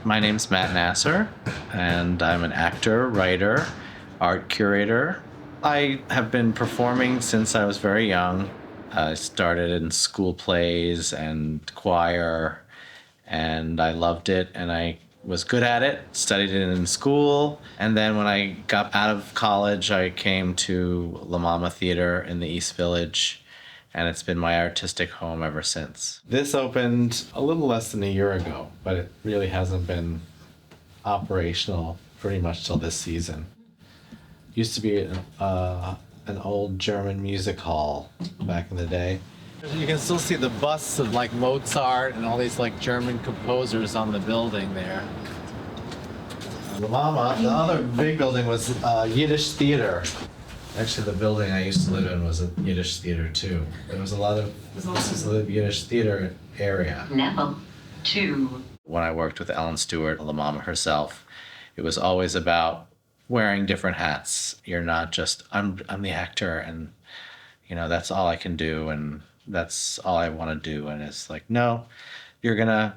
My name's Matt Nasser, and I'm an actor, writer, art curator. I have been performing since I was very young. I started in school plays and choir, and I loved it, and I was good at it, studied it in school, and then when I got out of college, I came to LaMaMa Theater in the East Village, and it's been my artistic home ever since. This opened a little less than a year ago, but it really hasn't been operational pretty much till this season. Used to be an old German music hall back in the day. You can still see the busts of like Mozart and all these like German composers on the building there. LaMaMa, the other big building was Yiddish theater. Actually, the building I used to live in was a Yiddish theater too. There was a lot of Yiddish theater area. Level 2. When I worked with Ellen Stewart, LaMaMa herself, it was always about wearing different hats. You're not just, I'm the actor and, you know, that's all I can do and that's all I want to do. And it's like, no, you're going to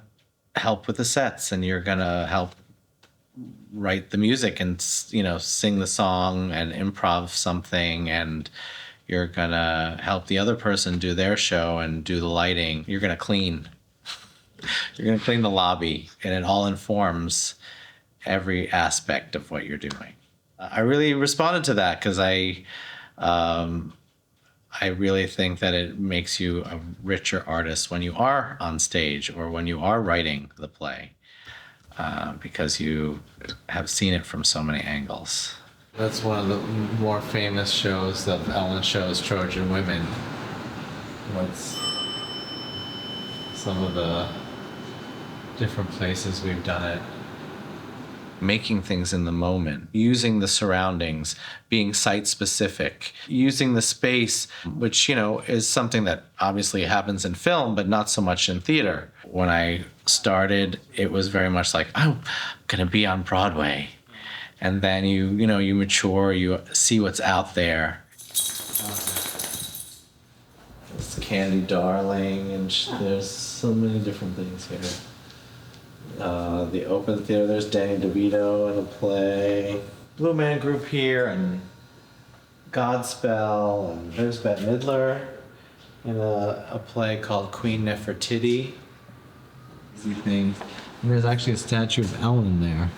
help with the sets and you're going to help write the music and, you know, sing the song and improv something, and you're going to help the other person do their show and do the lighting. You're going to clean. You're going to clean the lobby, and it all informs every aspect of what you're doing. I really responded to that because I really think that it makes you a richer artist when you are on stage or when you are writing the play, because you have seen it from so many angles. That's one of the more famous shows that Ellen shows, Trojan Women. What's some of the different places we've done it? Making things in the moment, using the surroundings, being site-specific, using the space, which, you know, is something that obviously happens in film, but not so much in theater. When I started, it was very much like, oh, I'm gonna be on Broadway. And then you mature, you see what's out there. It's Candy Darling, and there's so many different things here. The Open Theater, there's Danny DeVito in a play. Blue Man Group here, and Godspell, and there's Bette Midler in a play called Queen Nefertiti. And there's actually a statue of Ellen there.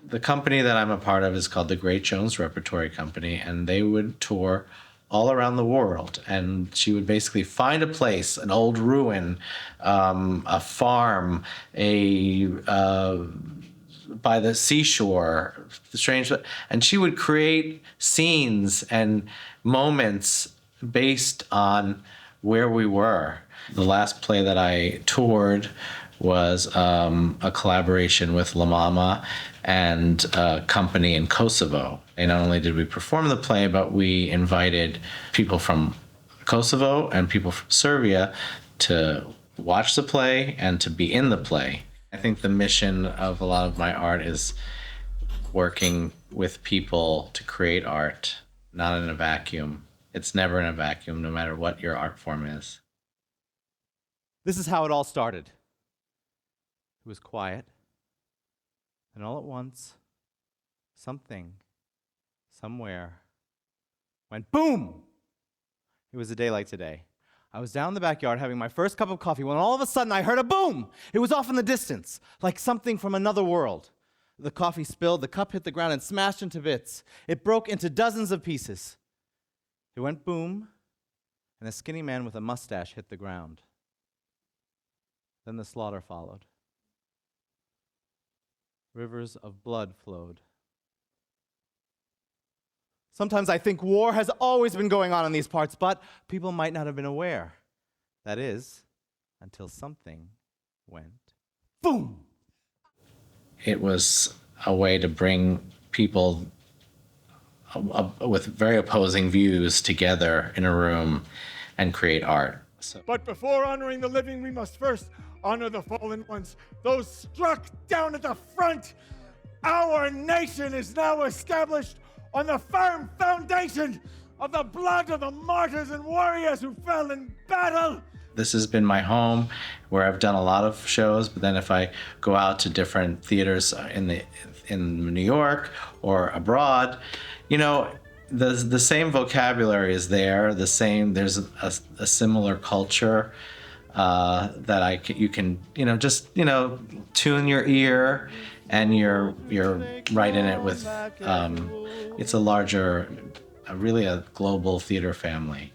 The company that I'm a part of is called the Great Jones Repertory Company, and they would tour all around the world, and she would basically find a place, an old ruin, a farm, by the seashore, and she would create scenes and moments based on where we were. The last play that I toured was a collaboration with LaMaMa and a company in Kosovo. And not only did we perform the play, but we invited people from Kosovo and people from Serbia to watch the play and to be in the play. I think the mission of a lot of my art is working with people to create art, not in a vacuum. It's never in a vacuum, no matter what your art form is. This is how it all started. It was quiet, and all at once, something, somewhere, went boom! It was a day like today. I was down in the backyard having my first cup of coffee when all of a sudden I heard a boom! It was off in the distance, like something from another world. The coffee spilled, the cup hit the ground and smashed into bits. It broke into dozens of pieces. It went boom, and a skinny man with a mustache hit the ground. Then the slaughter followed. Rivers of blood flowed. Sometimes I think war has always been going on in these parts, but people might not have been aware. That is, until something went boom. It was a way to bring people with very opposing views together in a room and create art. But before honoring the living, we must first honor the fallen ones, those struck down at the front. Our nation is now established on the firm foundation of the blood of the martyrs and warriors who fell in battle This has been my home where I've done a lot of shows, but then if I go out to different theaters in New York or abroad, you know, the same vocabulary is there, there's a similar culture that you can, you know, just, you know, tune your ear, and you're right in it with, it's a larger, really a global theater family.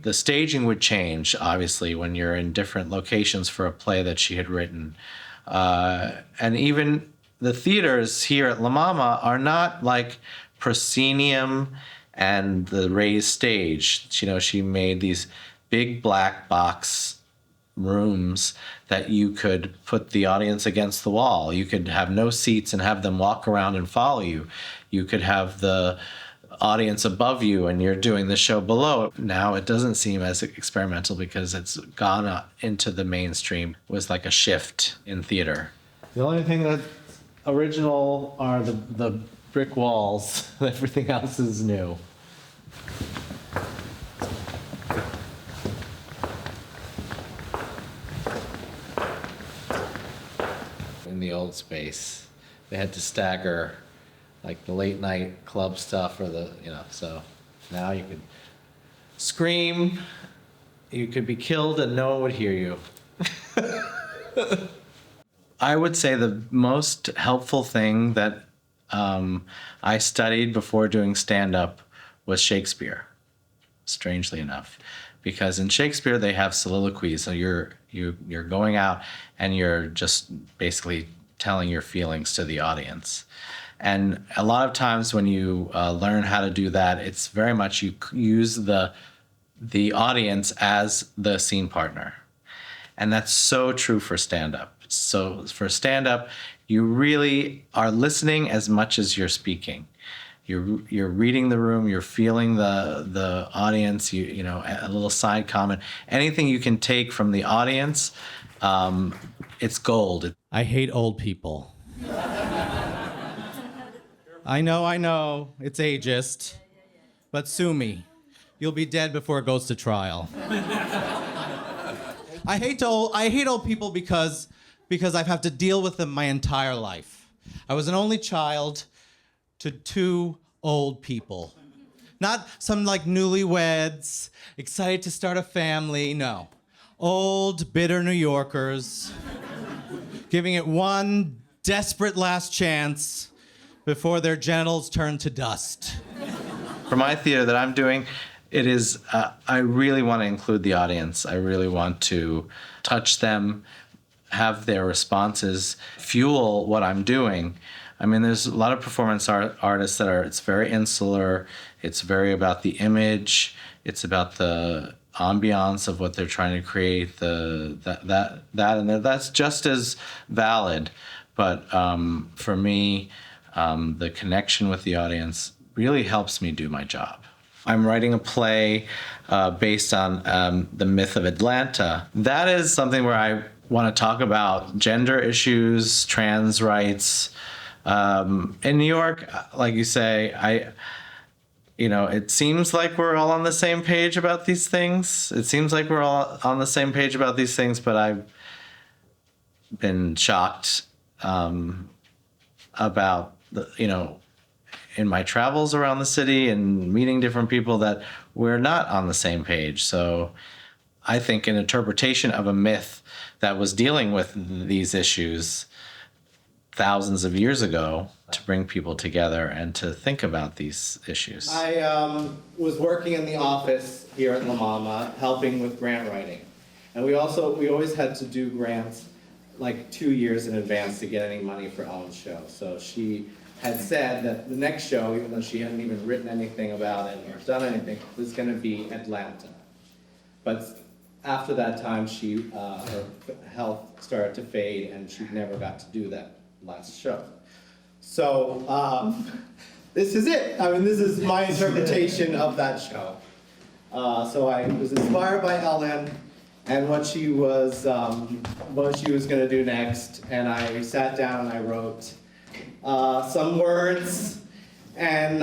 The staging would change, obviously, when you're in different locations for a play that she had written. And even the theaters here at LaMaMa are not like proscenium and the raised stage. You know, she made these big black box rooms that you could put the audience against the wall. You could have no seats and have them walk around and follow you. You could have the audience above you and you're doing the show below. Now it doesn't seem as experimental because it's gone into the mainstream. It was like a shift in theater. The only thing that's original are the brick walls. Everything else is new. In the old space, they had to stagger like the late night club stuff or so now you could scream, you could be killed and no one would hear you. I would say the most helpful thing that I studied before doing stand-up was Shakespeare, strangely enough, because in Shakespeare they have soliloquies, so you're going out and you're just basically telling your feelings to the audience. And a lot of times when you learn how to do that, it's very much you use the audience as the scene partner. And that's so true for stand-up. So for stand-up, you really are listening as much as you're speaking. You're reading the room, you're feeling the audience, you know, a little side comment. Anything you can take from the audience, it's gold. I hate old people. I know, it's ageist, but sue me. You'll be dead before it goes to trial. I hate old people because I've had to deal with them my entire life. I was an only child to two old people. Not some like newlyweds, excited to start a family, no. Old, bitter New Yorkers, giving it one desperate last chance before their genitals turn to dust. For my theater that I'm doing, it is, I really want to include the audience. I really want to touch them, have their responses fuel what I'm doing. I mean, there's a lot of performance artists that it's very insular. It's very about the image. It's about the ambiance of what they're trying to create. And that's just as valid. But for me, the connection with the audience really helps me do my job. I'm writing a play based on the myth of Atlanta. That is something where I want to talk about gender issues, trans rights. In New York, like you say, it seems like we're all on the same page about these things. It seems like we're all on the same page about these things, but I've been shocked about in my travels around the city and meeting different people that we're not on the same page. So I think an interpretation of a myth that was dealing with these issues thousands of years ago to bring people together and to think about these issues. I was working in the office here at LaMaMa, helping with grant writing. And we always had to do grants like 2 years in advance to get any money for Ellen's show. So she had said that the next show, even though she hadn't even written anything about it or done anything, was going to be Atlanta. But after that time, her health started to fade and she never got to do that last show. So this is it. I mean, this is my interpretation of that show. So I was inspired by Ellen and what she was going to do next, and I sat down and I wrote some words, And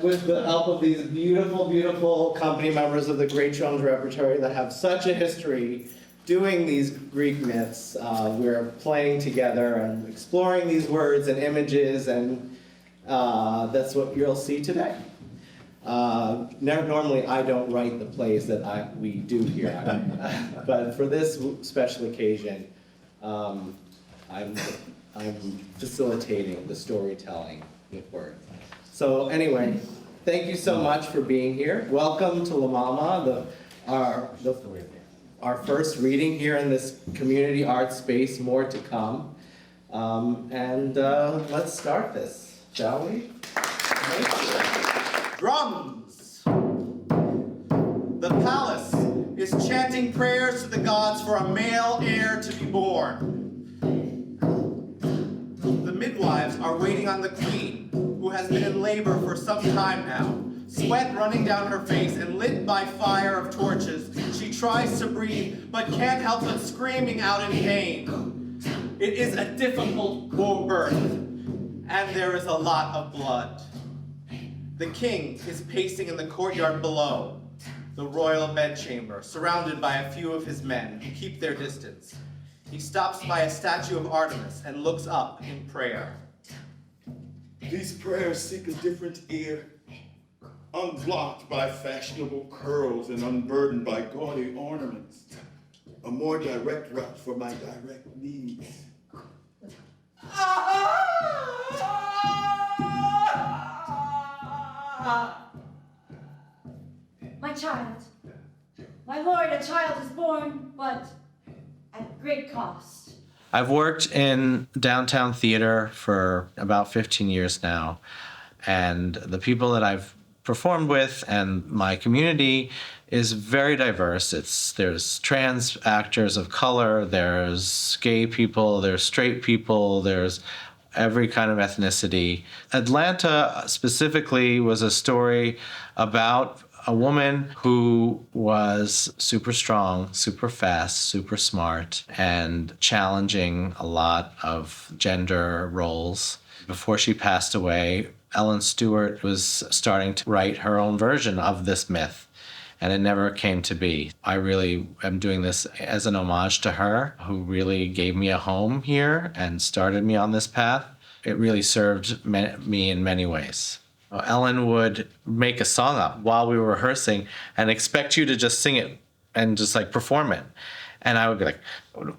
with the help of these beautiful, beautiful company members of the Great Children's Repertory that have such a history doing these Greek myths, we're playing together and exploring these words and images, and that's what you'll see today. Normally I don't write the plays that we do here, but for this special occasion, I'm facilitating the storytelling with words. So anyway, thank you so much for being here. Welcome to LaMaMa, our first reading here in this community art space, more to come. And let's start this, shall we? Drums! The palace is chanting prayers to the gods for a male heir to be born. The midwives are waiting on the queen, who has been in labor for some time now. Sweat running down her face and lit by fire of torches, she tries to breathe, but can't help but screaming out in pain. It is a difficult birth, and there is a lot of blood. The king is pacing in the courtyard below, the royal bedchamber, surrounded by a few of his men who keep their distance. He stops by a statue of Artemis and looks up in prayer. These prayers seek a different ear, unblocked by fashionable curls and unburdened by gaudy ornaments. A more direct route for my direct needs. My child. My lord, a child is born, but at great cost. I've worked in downtown theater for about 15 years now, and the people that I've performed with and my community is very diverse. There's trans actors of color, there's gay people, there's straight people, there's every kind of ethnicity. Atlanta specifically was a story about a woman who was super strong, super fast, super smart, and challenging a lot of gender roles. Before she passed away, Ellen Stewart was starting to write her own version of this myth, and it never came to be. I really am doing this as an homage to her, who really gave me a home here and started me on this path. It really served me in many ways. Ellen would make a song up while we were rehearsing and expect you to just sing it and just like perform it. And I would be like,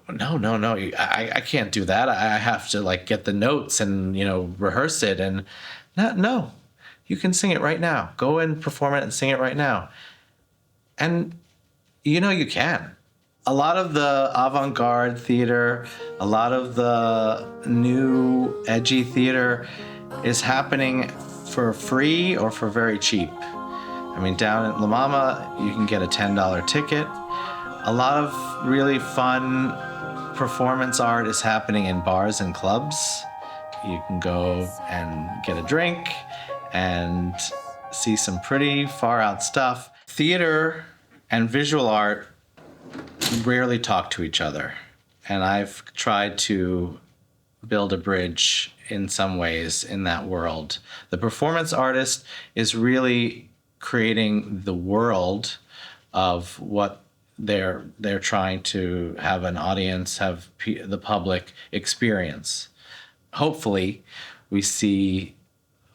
no, I can't do that. I have to like get the notes and, rehearse it. And no, you can sing it right now. Go and perform it and sing it right now. And you can. A lot of the avant-garde theater, a lot of the new edgy theater is happening for free or for very cheap. I mean, down at LaMaMa, you can get a $10 ticket. A lot of really fun performance art is happening in bars and clubs. You can go and get a drink and see some pretty far out stuff. Theater and visual art rarely talk to each other. And I've tried to build a bridge in some ways in that world. The performance artist is really creating the world of what they're trying to have an audience, have the public experience. Hopefully, we see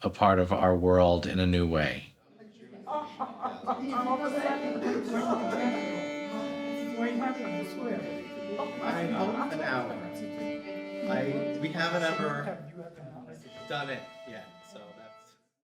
a part of our world in a new way. I hope an hour. We haven't ever done it yet, so that's.